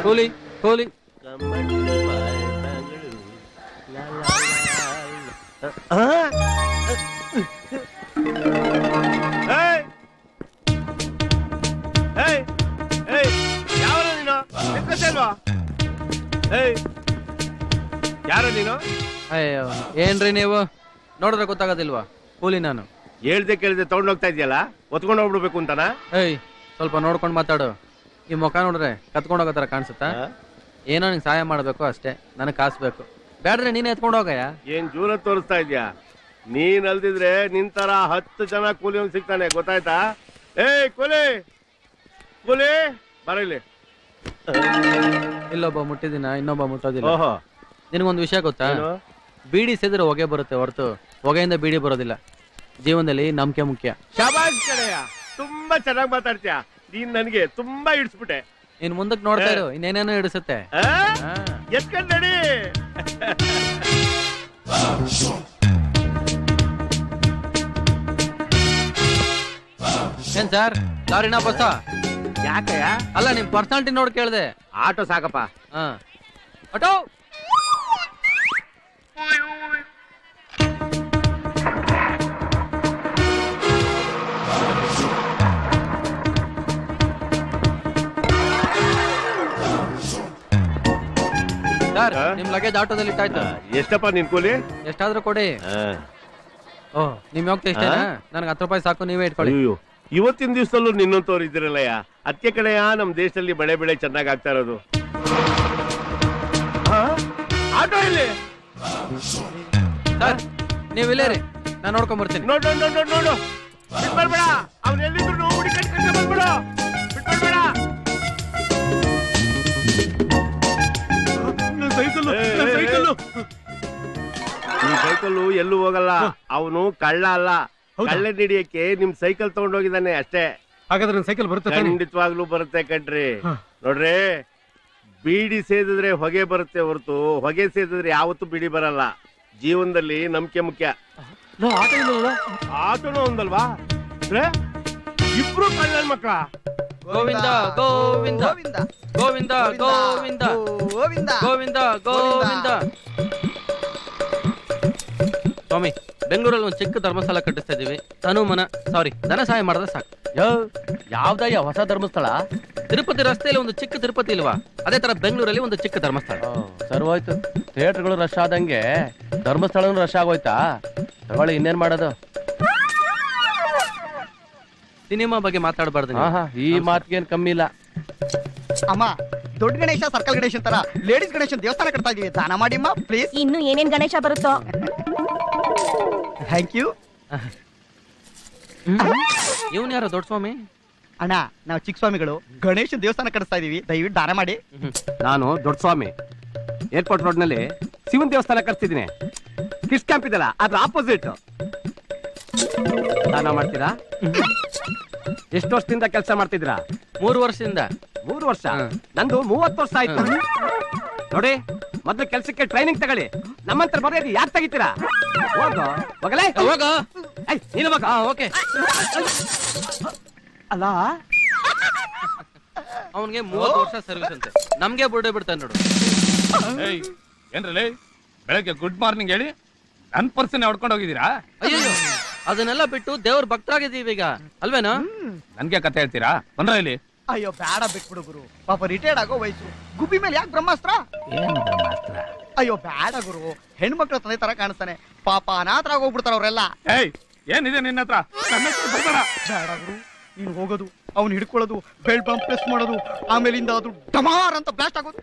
ಕೂಲಿ ಕೂಲಿ ಯಾರ ನೀನು? ಅಯ್ಯೋ ಏನ್ರಿ ನೀವು ನೋಡಿದ್ರೆ ಗೊತ್ತಾಗೋದಿಲ್ವಾ? ಕೂಲಿ ನಾನು. ಹೇಳ್ದೆ ಕೇಳಿದೆ ತಗೊಂಡ್ ಹೋಗ್ತಾ ಇದೆಯಲ್ಲ, ಒತ್ಕೊಂಡು ಹೋಗ್ಬಿಡ್ಬೇಕು ಅಂತಾನ? ಏಯ್ ಸ್ವಲ್ಪ ನೋಡ್ಕೊಂಡು ಮಾತಾಡು. ಈ ಮುಖ ನೋಡ್ರೆ ಕತ್ಕೊಂಡು ಹೋಗೋ ತರ ಕಾಣಿಸುತ್ತಾ? ಏನೋ ನಿಂಗೆ ಸಹಾಯ ಮಾಡ್ಬೇಕು ಅಷ್ಟೇ, ನನಗೆ ಕಾಸು ಬೇಕು. ಬೇಡ್ರೆ ನೀನೇ ಎತ್ಕೊಂಡು ಹೋಗಯ್ಯ. ಏನ್ ಜೂನ ತೋರಿಸ್ತಾ ಇದ್ಯಾ? ನೀನ್ ಅಲ್ದಿದ್ರೆ ನಿನ್ ತರ 10 ಜನ ಕೂಲಿ ಸಿಗ್ತಾನೆ, ಗೊತ್ತಾಯ್ತಾ? ಏಯ್ ಕೂಲಿ ಕೂಲಿ ಬರ ಇಲ್ಲಿ. ಇಲ್ಲೊಬ್ಬ ಮುಟ್ಟಿದಿನ, ಇನ್ನೊಬ್ಬ ಮುಟ್ಟೋದಿಲ್ಲ. ಓಹೋ, ನಿನಗೊಂದು ವಿಷಯ ಗೊತ್ತಾ? ಬೀಡಿ ಸೇದ್ರೆ ಹೊಗೆ ಬರುತ್ತೆ ಹೊರತು ಹೊಗೆಯಿಂದ ಬೀಡಿ ಬರೋದಿಲ್ಲ. ಜೀವನದಲ್ಲಿ ನಂಬಿಕೆ ಮುಖ್ಯ. ಶಾಬಾಷ್ ಕಡೆಯ, ತುಂಬಾ ಚೆನ್ನಾಗಿ ಮಾತಾಡ್ತೀಯ. ನೀನ್ ನನ್ಗೆ ತುಂಬಾ ಇಡ್ಸ್ಬಿಟ್ಟೆ. ಇನ್ ಮುಂದಕ್ಕೆ ನೋಡ್ತಾ ಇರು, ಇನ್ನೇನೇನೋ ಇಡಿಸುತ್ತೆ. ಎತ್ಕೊಂಡ್ ನಡಿ. ಏನ್ ಸರ್, ಲಾರಿನಾ ಬಸ್ಸಾ? ಯಾಕಯ್ಯ? ಅಲ್ಲ ನಿಮ್ ಪರ್ಸನಾಲಿಟಿ ನೋಡಿ ಕೇಳ್ದೆ. ಆಟೋ ಸಾಕಪ್ಪ. ಆಟೋ. ಸರ್, ನಿಮ್ ಲಗೇಜ್ ಆಟೋದಲ್ಲಿ ಇಟ್ಟಾಯ್ತು. ಎಷ್ಟಪ್ಪ ನಿನ್ ಕೂಲಿ? ಎಷ್ಟಾದ್ರೂ ಕೊಡಿ. ಓಹ್, ನಿಮ್ ಹೋಗ್ತಾ ಇಷ್ಟೇನಾ? ನನ್ಗೆ 10 ರೂಪಾಯಿ ಸಾಕು, ನೀವೇ ಇಟ್ಕೊಳ್ಳಿ. ಇವತ್ತಿನ ದಿವಸದಲ್ಲೂ ನಿನ್ನಂತವ್ರು ಇದ್ದಿರಲ್ಲಯ್ಯ. ಅದಕ್ಕೆ ಕಡೆಯ ನಮ್ ದೇಶದಲ್ಲಿ ಬೆಳೆ ಚೆನ್ನಾಗ್ ಆಗ್ತಾ ಇರೋದು. ಆಟೋ ಇಲ್ಲಿ. ಸರ್ ನೀವ್ ಇಲ್ಲೇ ರೀ, ನಾನು ನೋಡ್ಕೊಂಡ್ ಬರ್ತೀನಿ. ನೋಡು ನೋಡು ನೋಡು, ಬಿಟ್ಬರ್ಬೇಡ. ಅವ್ನು ಎಲ್ಲಿದ್ರು ಹುಡುಕಿ ಬಂದ್ಬಿಡು, ಬಿಟ್ಬರ್ಬೇಡ. ಈ ಸೈಕಲ್ ಎಲ್ಲೂ ಹೋಗಲ್ಲ. ಅವನು ಕಳ್ಳ ಅಲ್ಲ, ಕಳ್ಳ ಹಿಡಿಯಕ್ಕೆ ನಿಮ್ ಸೈಕಲ್ ತಗೊಂಡೋಗಿದ್ದಾನೆ ಅಷ್ಟೇ. ಹಾಗಾದ್ರೆ ಸೈಕಲ್ ಬರುತ್ತೆ? ಖಂಡಿತವಾಗ್ಲೂ ಬರುತ್ತೆ ಕಣ್ರಿ. ನೋಡ್ರಿ, ಬೀಡಿ ಸೇದಿದ್ರೆ ಹೊಗೆ ಬರುತ್ತೆ ಹೊರತು ಹೊಗೆ ಸೇದಿದ್ರೆ ಯಾವತ್ತೂ ಬೀಡಿ ಬರಲ್ಲ. ಜೀವನದಲ್ಲಿ ನಂಬಿಕೆ ಮುಖ್ಯ. ಆಟೋನು ಒಂದಲ್ವಾ? ಇಬ್ರು ಕಳ್ಳನ್ ಮಕ್ಕಳ. ಗೋವಿಂದ ಗೋವಿಂದ ಗೋವಿಂದ ಗೋವಿಂದ ಗೋವಿಂದ ಗೋವಿಂದ. ಸ್ವಾಮಿ, ಬೆಂಗಳೂರಲ್ಲಿ ಒಂದು ಚಿಕ್ಕ ಧರ್ಮಸ್ಥಳ ಕಟ್ಟಿಸ್ತಾ ಇದೀವಿ. ಧನ ಸಹಾಯ ಮಾಡಿದ್ರೆ ಸಾಕು. ಯಾವ್ದಯ್ಯ ಹೊಸ ಧರ್ಮಸ್ಥಳ? ತಿರುಪತಿ ರಸ್ತೆಯಲ್ಲಿ ಒಂದು ಚಿಕ್ಕ ತಿರುಪತಿ ಇಲ್ವಾ? ಅದೇ ತರ ಬೆಂಗಳೂರಲ್ಲಿ ಒಂದು ಚಿಕ್ಕ ಧರ್ಮಸ್ಥಳ. ಸರ್ವೋಯ್ತು. ಥಿಯೇಟರ್ಗಳು ರಶ್ ಆದಂಗೆ ಧರ್ಮಸ್ಥಳನು ರಶ್ ಆಗೋಯ್ತಾ? ತಗೊಳ್ಳಿ, ಇನ್ನೇನ್ ಮಾಡೋದು? ಸಿನಿಮಾ ಬಗ್ಗೆ ಮಾತಾಡಬಾರ್ದು. ಈ ಮಾತಿಗೇನ್ ಕಮ್ಮಿ ಇಲ್ಲ. ಅಮ್ಮ, ದೊಡ್ಡ ಗಣೇಶ ಸರ್ಕಲ್ ಗಣೇಶನ್ ತರ ಲೇಡೀಸ್ ಗಣೇಶನ್ ದೇವಸ್ಥಾನ ಕಟ್ತಾ ಇದೀವಿ, ದಾನ ಮಾಡಿ ಅಮ್ಮ ಪ್ಲೀಸ್. ಇನ್ನು ಏನೇನ್ ಗಣೇಶ ಬರುತ್ತೋ. Thank you. ಇವನ್ ಯಾರೋ ದೊಡ್ಡ ಸ್ವಾಮಿ? ಅಣ್ಣ, ನಾವು ಚಿಕ್ಕ ಸ್ವಾಮಿಗಳು ಗಣೇಶನ್ ದೇವಸ್ಥಾನ ಕಟ್ಟಿಸ್ತಾ ಇದೀವಿ, ದಯವಿಟ್ಟು ದಾನ ಮಾಡಿ. ನಾನು ದೊಡ್ಡ ಸ್ವಾಮಿ, ಏರ್ಪೋರ್ಟ್ ರೋಡ್ ನಲ್ಲಿ ಶಿವನ್ ದೇವಸ್ಥಾನ ಕಟ್ತಿದ್ದೀನಿ. ಕಿಸ್ ಕ್ಯಾಂಪ್ ಇದಲ್ಲ, ಅದ್ರ ಆಪೋಸಿಟ್. ದಾನ ಮಾಡ್ತೀರಾ? ಎಷ್ಟು ವರ್ಷದಿಂದ ಕೆಲಸ ಮಾಡ್ತಿದ್ದೀರಾ? 3 ವರ್ಷದಿಂದ. 3 ವರ್ಷ? ನಂದು 30 ವರ್ಷ ಆಯ್ತು. ನೋಡಿ, ಮೊದ್ಲು ಕೆಲ್ಸಕ್ಕೆ ಟ್ರೈನಿಂಗ್ ತಗೊಳ್ಳಿ. ನಮ್ಮಂತರ ಬರೆಯೋದು ಯಾಕೆ ತೆಗಿತೀರಾ? ಹೋಗೋ ಹೋಗಲೇ, ಹೋಗ. ನೀನು ಹೋಗ. ಓಕೆ. ಅಲ್ಲ, ಅವನ್ಗೆ 30 ವರ್ಷ ಸರ್ವಿಸ್ ಅಂತೆ, ನಮ್ಗೆ ಬುರ್ಡೆ ಬಿಡ್ತಾನೆ ನೋಡು. ಏನ್ರಲ್ಲಿ ಬೆಳಗ್ಗೆ ಗುಡ್ ಮಾರ್ನಿಂಗ್ ಹೇಳಿ ನನ್ ಪರ್ಸನ್ ಹೊಡ್ಕೊಂಡು ಹೋಗಿದ್ದೀರಾ? ಅಯ್ಯೋ, ಅದನ್ನೆಲ್ಲ ಬಿಟ್ಟು ದೇವ್ರ ಭಕ್ತರಾಗಿದ್ದೀವಿ ಈಗ, ಅಲ್ವೇನಾ? ನನ್ಗೆ ಕತೆ ಹೇಳ್ತೀರಾ? ಬಂದ್ರ ಇಲ್ಲಿ. ಅಯ್ಯೋ ಬೇಡ, ಬಿಟ್ಬಿಡು ಗುರು. ಪಾಪ ರಿಟೈರ್ಡ್ ಆಗೋ ವಯಸ್ಸು, ಗುಬ್ಬಿ ಮೇಲೆ ಯಾಕೆ ಬ್ರಹ್ಮಾಸ್ತ್ರ? ಅಯ್ಯೋ ಬೇಡ ಗುರು, ಹೆಣ್ಮಕ್ಳ ತಂದೆ ತರ ಕಾಣಿಸ್ತಾನೆ. ಪಾಪ ಅನಾಥರಾಗ ಹೋಗ್ಬಿಡ್ತಾರ ಅವ್ರೆಲ್ಲ. ಏನಿದೆ ನಿನ್ನ ಹತ್ರ? ಬೇಡ ಗುರು, ನೀನು ಹೋಗೋದು, ಅವ್ನು ಹಿಡ್ಕೊಳ್ಳೋದು, ಬೆಲ್ಟ್ ಬಂಪ್ ಪ್ರೆಸ್ ಮಾಡೋದು, ಆಮೇಲಿಂದ ಅದು ಡಮಾರ್ ಅಂತ ಬ್ಲಾಸ್ಟ್ ಆಗೋದು.